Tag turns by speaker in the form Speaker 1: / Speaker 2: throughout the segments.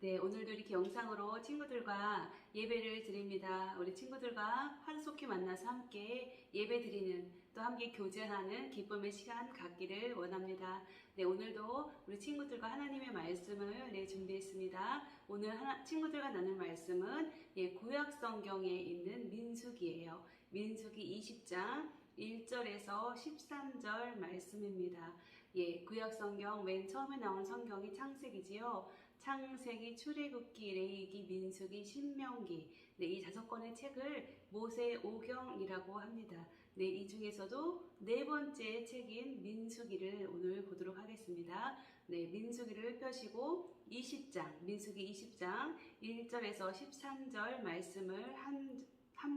Speaker 1: 네, 오늘도 이렇게 영상으로 친구들과 예배를 드립니다. 우리 친구들과 한속히 만나서 함께 예배 드리는, 또 함께 교제하는 기쁨의 시간 갖기를 원합니다. 네, 오늘도 우리 친구들과 하나님의 말씀을 준비했습니다. 오늘 친구들과 나눌 말씀은 구약 성경에 있는 민수기예요. 민수기 20장 1절에서 13절 말씀입니다. 구약 성경 맨 처음에 나온 성경이 창세기지요. 창세기, 출애굽기, 레위기, 민수기, 신명기. 네, 이 5권의 책을 모세오경이라고 합니다. 네, 이 중에서도 네 번째 책인 민수기를 오늘 보도록 하겠습니다. 네, 민수기를 펴시고 민수기 20장 1절에서 13절 말씀을 한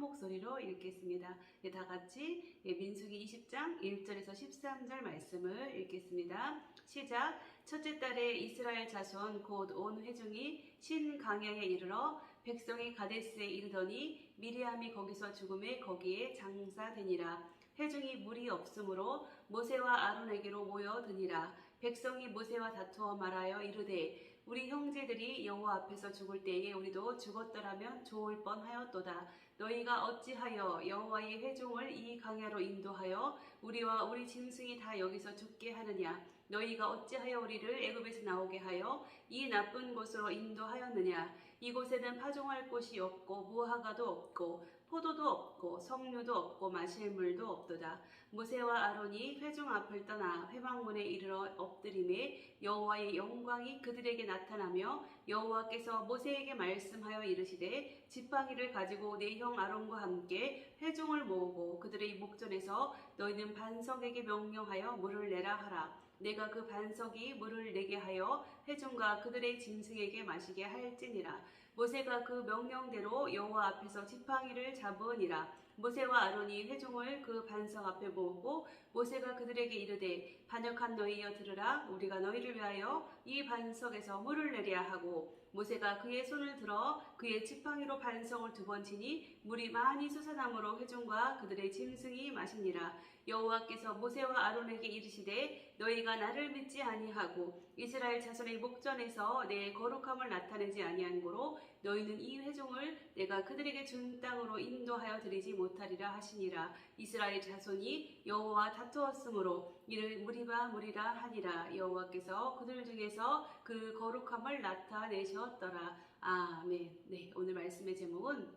Speaker 1: 목소리로 읽겠습니다. 네, 다 같이 민수기 20장 1절에서 13절 말씀을 읽겠습니다. 시작. 첫째 달에 이스라엘 자손 곧 온 회중이 신강야에 이르러 백성이 가데스에 이르더니 미리암이 거기서 죽음에 거기에 장사되니라. 회중이 물이 없으므로 모세와 아론에게로 모여드니라. 백성이 모세와 다투어 말하여 이르되 우리 형제들이 여호와 앞에서 죽을 때에 우리도 죽었더라면 좋을 뻔하였도다. 너희가 어찌하여 여호와의 회중을 이 강야로 인도하여 우리와 우리 짐승이 다 여기서 죽게 하느냐? 너희가 어찌하여 우리를 애굽에서 나오게 하여 이 나쁜 곳으로 인도하였느냐? 이곳에는 파종할 곳이 없고 무화과도 없고 포도도 없고 석류도 없고 마실 물도 없도다. 모세와 아론이 회중 앞을 떠나 회막문에 이르러 엎드림에 여호와의 영광이 그들에게 나타나며 여호와께서 모세에게 말씀하여 이르시되 지팡이를 가지고 내 형 아론과 함께 회중을 모으고 그들의 목전에서 너희는 반석에게 명령하여 물을 내라 하라. 내가 그 반석이 물을 내게 하여 회중과 그들의 짐승에게 마시게 할지니라. 모세가 그 명령대로 여호와 앞에서 지팡이를 잡으니라. 모세와 아론이 회중을 그 반석 앞에 모으고 모세가 그들에게 이르되 반역한 너희여 들으라. 우리가 너희를 위하여 이 반석에서 물을 내려 하고 모세가 그의 손을 들어 그의 지팡이로 반석을 2번 치니 물이 많이 솟아나므로 회중과 그들의 짐승이 마시니라. 여호와께서 모세와 아론에게 이르시되 너희가 나를 믿지 아니하고 이스라엘 자손의 목전에서 내 거룩함을 나타내지 아니한 고로 너희는 이 회중을 내가 그들에게 준 땅으로 인도하여 드리지 못하리라 하시니라. 이스라엘 자손이 여호와와 다투었으므로 이를 무리라 하니라. 여호와께서 그들 중에서 그 거룩함을 나타내셨더라. 아멘. 네, 오늘 말씀의 제목은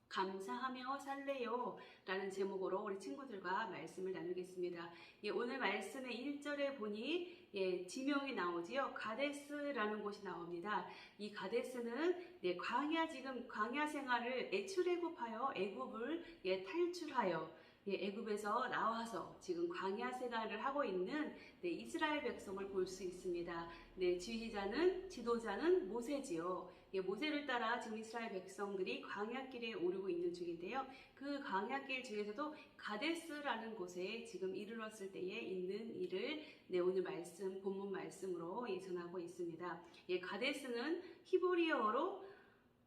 Speaker 1: 감사하며 살래요 라는 제목으로 우리 친구들과 말씀을 나누겠습니다. 오늘 말씀의 1절에 보니 지명이 나오지요. 가데스라는 곳이 나옵니다. 이 가데스는 지금 광야 생활을 출애굽하여 애굽을 탈출하여 애굽에서 나와서 지금 광야 생활을 하고 있는 이스라엘 백성을 볼 수 있습니다. 지도자는 모세지요. 모세를 따라 지금 이스라엘 백성들이 광야길에 오르고 있는 중인데요. 그 광야길 중에서도 가데스라는 곳에 지금 이르렀을 때에 있는 일을 오늘 본문 말씀으로 전하고 있습니다. 가데스는 히브리어로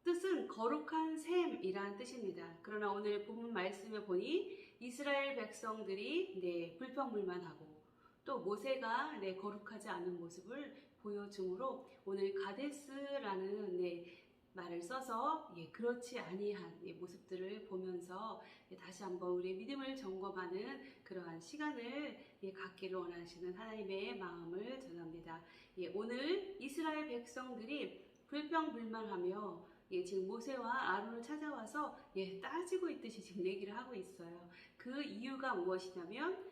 Speaker 1: 뜻은 거룩한 샘이란 뜻입니다. 그러나 오늘 본문 말씀에 보니 이스라엘 백성들이 불평불만하고 또 모세가 다시 않은 모습을 보여주므로 오늘 가데스라는 말을 써서 그렇지 아니한 모습들을 보면서 다시 한번 우리의 믿음을 점검하는 그러한 시간을 갖기를 원하시는 하나님의 마음을 전합니다. 오늘 이스라엘 백성들이 불평불만하며 지금 모세와 아론을 찾아와서 따지고 있듯이 지금 얘기를 하고 있어요. 그 이유가 무엇이냐면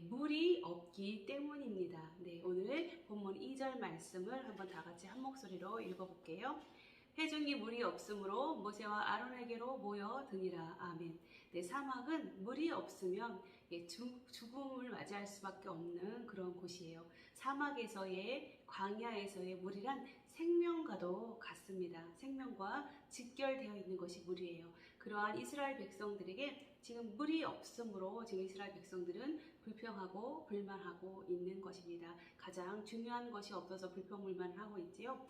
Speaker 1: 물이 없기 때문입니다. 오늘 본문 2절 말씀을 한번 다 같이 한 목소리로 읽어볼게요. 회중이 물이 없으므로 모세와 아론에게로 모여드니라. 아멘. 사막은 물이 없으면 죽음을 맞이할 수밖에 없는 그런 곳이에요. 사막에서의 광야에서의 물이란 생명과도 같습니다. 생명과 직결되어 있는 것이 물이에요. 그러한 이스라엘 백성들에게 지금 물이 없으므로 지금 이스라엘 백성들은 불평하고 불만하고 있는 것입니다. 가장 중요한 것이 없어서 불평불만을 하고 있지요.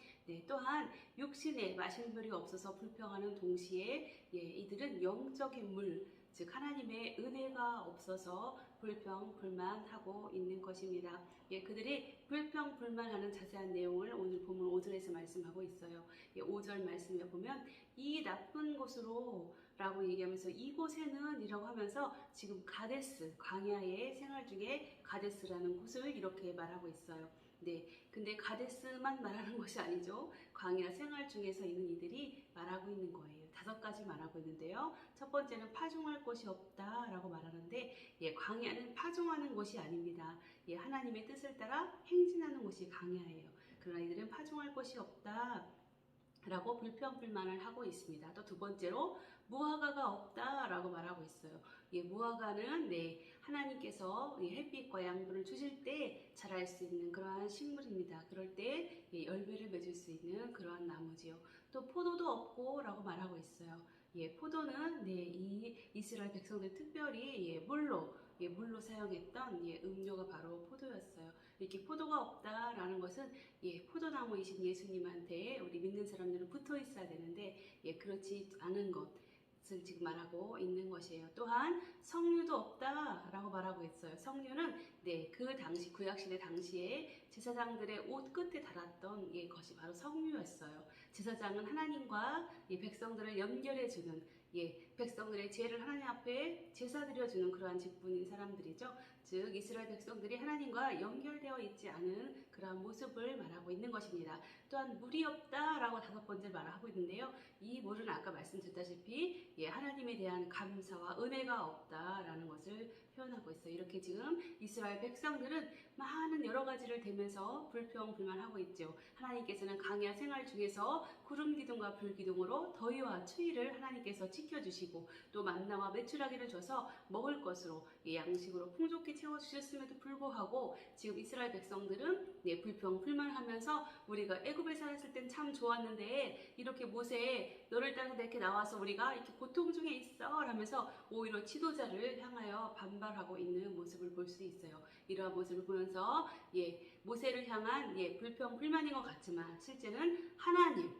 Speaker 1: 또한 육신에 마실 물이 없어서 불평하는 동시에 이들은 영적인 물, 즉 하나님의 은혜가 없어서 불평불만하고 있는 것입니다. 그들이 불평불만하는 자세한 내용을 오늘 본문 5절에서 말씀하고 있어요. 5절 말씀에 보면 이 나쁜 곳으로 라고 얘기하면서 이곳에는 이라고 하면서 지금 가데스, 광야의 생활 중에 가데스라는 곳을 이렇게 말하고 있어요. 네, 근데 가데스만 말하는 것이 아니죠. 광야 생활 중에서 있는 이들이 말하고 있는 거예요. 5가지 말하고 있는데요. 첫 번째는 파종할 곳이 없다라고 말하는데 광야는 파종하는 곳이 아닙니다. 하나님의 뜻을 따라 행진하는 곳이 광야예요. 그러나 이들은 파종할 곳이 없다 라고 불평불만을 하고 있습니다. 또 두 번째로 무화과가 없다라고 말하고 있어요. 무화과는 하나님께서 햇빛과 양분을 주실 때 자랄 수 있는 그러한 식물입니다. 그럴 때 열매를 맺을 수 있는 그러한 나무지요. 또 포도도 없고 라고 말하고 있어요. 포도는 이 이스라엘 백성들 특별히 물로 사용했던 음료가 바로 포도였어요. 이렇게 포도가 없다라는 것은 포도나무이신 예수님한테 우리 믿는 사람들은 붙어 있어야 되는데 그렇지 않은 것을 지금 말하고 있는 것이에요. 또한 석류도 없다라고 말하고 있어요. 석류는 그 당시 구약시대 당시에 제사장들의 옷 끝에 달았던 것이 바로 석류였어요. 제사장은 하나님과 백성들을 연결해주는 백성들의 죄를 하나님 앞에 제사 드려주는 그러한 직분인 사람들이죠. 즉 이스라엘 백성들이 하나님과 연결되어 있지 않은 그러한 모습을 말하고 있는 것입니다. 또한 물이 없다라고 5번째 말하고 있는데요. 이 물은 아까 말씀드렸다시피 하나님에 대한 감사와 은혜가 없다라는 것을 표현하고 있어요. 이렇게 지금 이스라엘 백성들은 많은 여러 가지를 대면서 불평불만하고 있죠. 하나님께서는 광야 생활 중에서 구름 기둥과 불 기둥으로 더위와 추위를 하나님께서 지켜주시고 또 만나와 메추라기를 줘서 먹을 것으로 양식으로 풍족히 채워주셨음에도 불구하고 지금 이스라엘 백성들은 불평불만하면서 우리가 애굽에 살았을 땐 참 좋았는데 이렇게 모세 너를 따라 이렇게 나와서 우리가 이렇게 고통 중에 있어 라면서 오히려 지도자를 향하여 반발하고 있는 모습을 볼 수 있어요. 이러한 모습을 보면서 모세를 향한 불평불만인 것 같지만 실제는 하나님,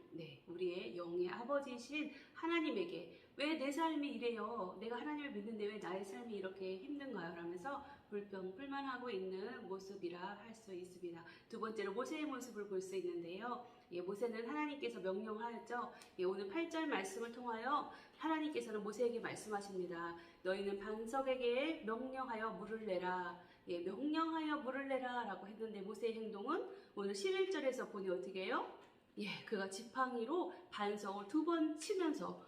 Speaker 1: 우리의 영의 아버지이신 하나님에게 왜 내 삶이 이래요? 내가 하나님을 믿는데 왜 나의 삶이 이렇게 힘든가요? 라면서 불평불만하고 있는 모습이라 할 수 있습니다. 두 번째로 모세의 모습을 볼 수 있는데요. 모세는 하나님께서 명령하였죠. 오늘 8절 말씀을 통하여 하나님께서는 모세에게 말씀하십니다. 너희는 반석에게 명령하여 물을 내라. 명령하여 물을 내라 라고 했는데 모세의 행동은 오늘 11절에서 보니 어떻게 해요? 그가 지팡이로 반석을 2번 치면서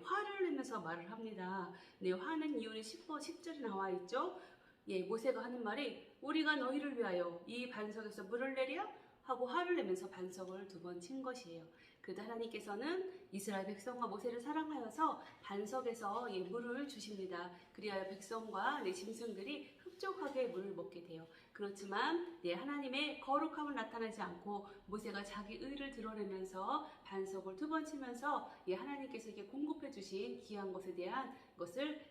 Speaker 1: 화를 내면서 말을 합니다. 화는 이유는 10절에 나와 있죠. 모세가 하는 말이 우리가 너희를 위하여 이 반석에서 물을 내랴? 하고 화를 내면서 반석을 2번 친 것이에요. 그래도 하나님께서는 이스라엘 백성과 모세를 사랑하여서 반석에서 물을 주십니다. 그리하여 백성과 짐승들이 흡족하게 물을 먹게 돼요. 그렇지만 하나님의 거룩함을 나타내지 않고 모세가 자기 의를 드러내면서 반석을 2번 치면서 하나님께서 이렇게 공급해 주신 귀한 것에 대한 것을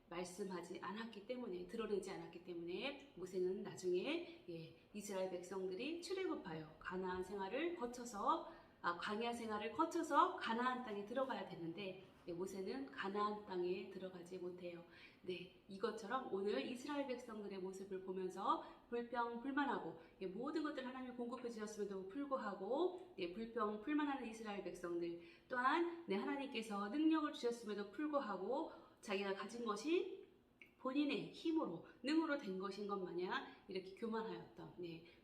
Speaker 1: 말씀하지 않았기 때문에 드러내지 않았기 때문에 모세는 나중에 이스라엘 백성들이 출애굽하여 가나안 생활을 거쳐서 광야 생활을 거쳐서 가나안 땅에 들어가야 되는데 모세는 가나안 땅에 들어가지 못해요. 이것처럼 오늘 이스라엘 백성들의 모습을 보면서 불평불만하고 모든 것들 하나님이 공급해 주셨음에도 불구하고 불평불만하는 이스라엘 백성들 또한 하나님께서 능력을 주셨음에도 불구하고 자기가 가진 것이 본인의 힘으로 능으로 된 것인 것 마냥 이렇게 교만하였던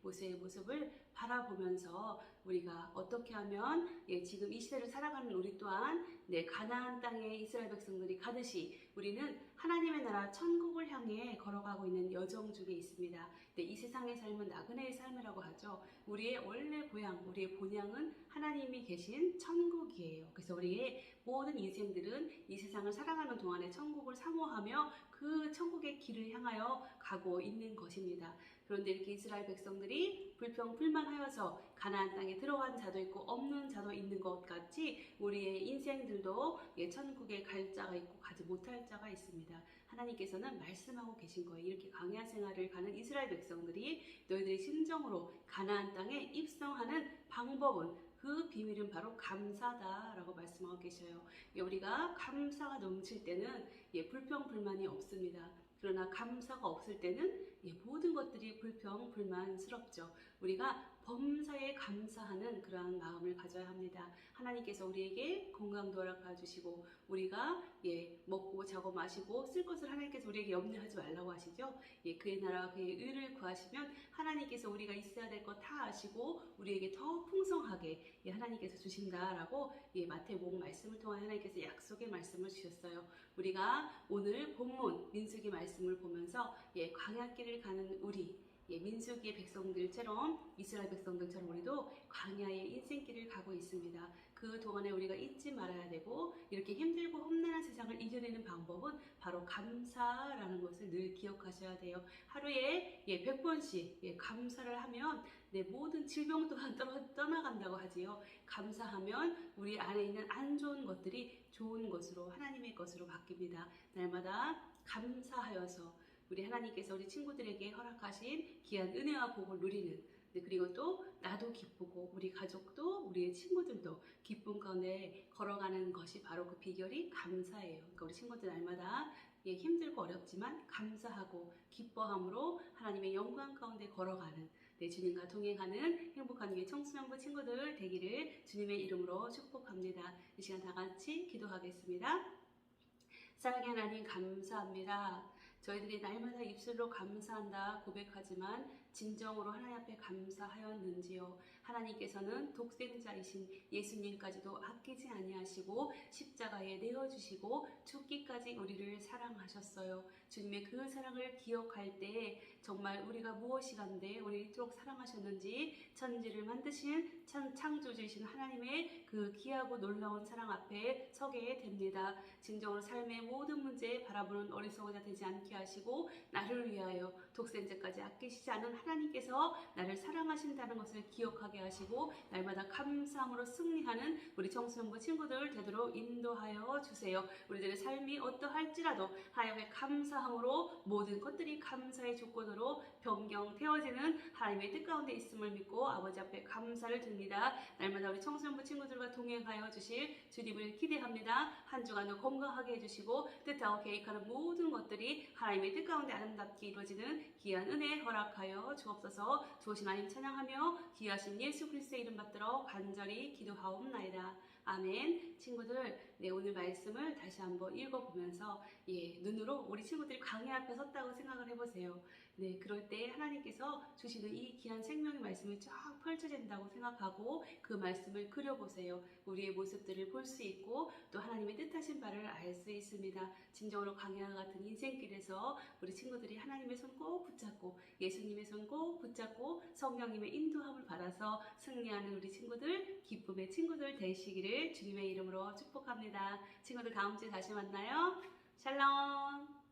Speaker 1: 모세의 모습을 바라보면서 우리가 어떻게 하면 지금 이 시대를 살아가는 우리 또한 가나안 땅에 이스라엘 백성들이 가듯이 우리는 하나님의 나라 천국을 향해 걸어가고 있는 여정 중에 있습니다. 이 세상의 삶은 나그네의 삶이라고 하죠. 우리의 원래 고향, 우리의 본향은 하나님이 계신 천국이에요. 그래서 우리의 모든 인생들은 이 세상을 살아가는 동안에 천국을 사모하며 그 천국의 길을 향하여 가고 있는 것입니다. 그런데 이렇게 이스라엘 백성들이 불평불만하여서 가나안 땅에 들어간 자도 있고 없는 자도 있는 것 같이 우리의 인생들도 천국에 갈 자가 있고 가지 못할 자가 있습니다. 하나님께서는 말씀하고 계신 거예요. 이렇게 광야 생활을 가는 이스라엘 백성들이 너희들의 심정으로 가나안 땅에 입성하는 방법은 그 비밀은 바로 감사다라고 말씀하고 계셔요. 우리가 감사가 넘칠 때는 불평 불만이 없습니다. 그러나 감사가 없을 때는 모든 것들이 불평 불만스럽죠. 우리가 범사에 감사하는 그러한 마음을 가져야 합니다. 하나님께서 우리에게 건강도 허락해 주시고 우리가 먹고 자고 마시고 쓸 것을 하나님께서 우리에게 염려하지 말라고 하시죠. 그의 나라와 그의 의를 구하시면 하나님께서 우리가 있어야 될 것 다 아시고 우리에게 더 풍성하게 하나님께서 주신다라고 마태복음 말씀을 통해 하나님께서 약속의 말씀을 주셨어요. 우리가 오늘 본문 민수기 말씀을 보면서 광야길을 가는 우리 민수기의 백성들처럼 이스라엘 백성들처럼 우리도 광야의 인생길을 가고 있습니다. 그 동안에 우리가 잊지 말아야 되고 이렇게 힘들고 험난한 세상을 이겨내는 방법은 바로 감사라는 것을 늘 기억하셔야 돼요. 하루에 100번씩 감사를 하면 내 모든 질병 또한 떠나간다고 하지요. 감사하면 우리 안에 있는 안 좋은 것들이 좋은 것으로 하나님의 것으로 바뀝니다. 날마다 감사하여서 우리 하나님께서 우리 친구들에게 허락하신 귀한 은혜와 복을 누리는 그리고 또 나도 기쁘고 우리 가족도 우리의 친구들도 기쁨 가운데 걸어가는 것이 바로 그 비결이 감사예요. 그러니까 우리 친구들 날마다 힘들고 어렵지만 감사하고 기뻐함으로 하나님의 영광 가운데 걸어가는 주님과 동행하는 행복한 우리 청소년부 친구들 되기를 주님의 이름으로 축복합니다. 이 시간 다 같이 기도하겠습니다. 사랑의 하나님 감사합니다. 저희들이 날마다 입술로 감사한다 고백하지만 진정으로 하나님 앞에 감사하였는지요. 하나님께서는 독생자이신 예수님까지도 아끼지 아니하시고 십자가에 내어주시고 죽기까지 우리를 사랑하셨어요. 주님의 그 사랑을 기억할 때 정말 우리가 무엇이간데 우리를 이토록 사랑하셨는지 천지를 만드신 창조주이신 하나님의 그 귀하고 놀라운 사랑 앞에 서게 됩니다. 진정으로 삶의 모든 문제에 바라보는 어리석은 자 되지 않게 하시고 나를 위하여 독생자까지 아끼시지 않은 하나님께서 나를 사랑하신다는 것을 기억하게 하시고 날마다 감사함으로 승리하는 우리 청소년부 친구들 되도록 인도하여 주세요. 우리들의 삶이 어떠할지라도 하나님의 감사함으로 모든 것들이 감사의 조건으로 변경되어지는 하나님의 뜻 가운데 있음을 믿고 아버지 앞에 감사를 드립니다. 날마다 우리 청소년부 친구들과 동행하여 주실 주님을 기대합니다. 한 주간도 건강하게 해주시고 뜻하고 계획하는 모든 것들이 하나님의 뜻 가운데 아름답게 이루어지는 귀한 은혜 허락하여 주옵소서. 좋으신 하나님 찬양하며 귀하신 예수 그리스도의 이름 받들어 간절히 기도하옵나이다. 아멘. 친구들, 오늘 말씀을 다시 한번 읽어보면서 눈으로 우리 친구들이 광야 앞에 섰다고 생각을 해보세요. 그럴 때 하나님께서 주시는 이 귀한 생명의 말씀이 쫙 펼쳐진다고 생각하고 그 말씀을 그려보세요. 우리의 모습들을 볼 수 있고 또 하나님의 뜻하신 바를 알 수 있습니다. 진정으로 광야 같은 인생길에서 우리 친구들이 하나님의 손 꼭 붙잡고 예수님의 손 꼭 붙잡고 성령님의 인도함을 받아서 승리하는 우리 친구들, 기쁨의 친구들 되시기를 주님의 이름으로 축복합니다. 친구들 다음 주에 다시 만나요. 샬롬.